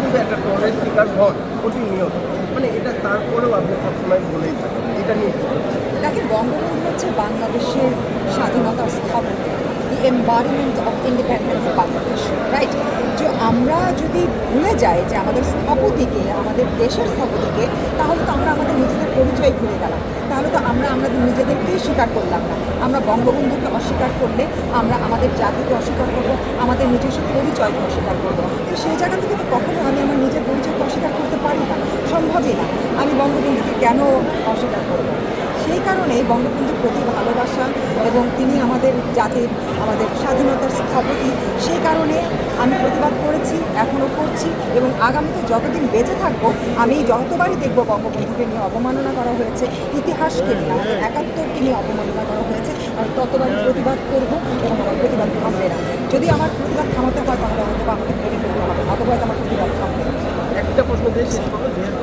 কিন্তু একটা ট্রলের শিকার হন প্রতিনিয়ত, মানে এটা তারপরেও আপনি সবসময় বলেই থাকেন এটা নিয়ে কি বলবেন? দেখেন, বঙ্গবন্ধু হচ্ছে বাংলাদেশের স্বাধীনতার স্থপতি, the embodiment of independence Bangladesh, right? যে আমরা যদি ভুলে যাই যে আমাদের স্থপতিকে, আমাদের দেশের স্থপতিকে, তাহলে তো আমরা আমাদের নিজেদের পরিচয় ভুলে গেলাম। তাহলে তো আমরা আমাদের নিজেদেরকেই স্বীকার করলাম না। আমরা বঙ্গবন্ধুকে অস্বীকার করলে আমরা আমাদের জাতিকে অস্বীকার করবো, আমাদের নিজস্ব পরিচয়কে অস্বীকার করবো। তো সেই জায়গা থেকে তো কখনো আমি আমার নিজের পরিচয়কে অস্বীকার করতে পারি না, সম্ভবই না। আমি বঙ্গবন্ধুকে কেন অস্বীকার করবো? সেই কারণে বঙ্গবন্ধুর প্রতি ভালোবাসা এবং তিনি আমাদের জাতির, আমাদের স্বাধীনতার স্থপতি, সেই কারণে আমি প্রতিবাদ করেছি, এখনও করছি এবং আগামীতে যতদিন বেঁচে থাকবো আমি যতবারই দেখব বঙ্গবন্ধুকে নিয়ে অবমাননা করা হয়েছে, ইতিহাসকে নিয়ে, আমাদের একাত্তরকে নিয়ে অবমাননা করা হয়েছে, আমি ততবারই প্রতিবাদ করব এবং আমার প্রতিবাদ থামবে না। যদি আমার প্রতিবাদ থামাতে হয় তাহলে হয়তো আমাকে মেরে ফেলতে হবে, অথবা আমার প্রতিবাদ থামবে না। একটা প্রশ্ন দিয়ে শেষ করবো, যেহেতু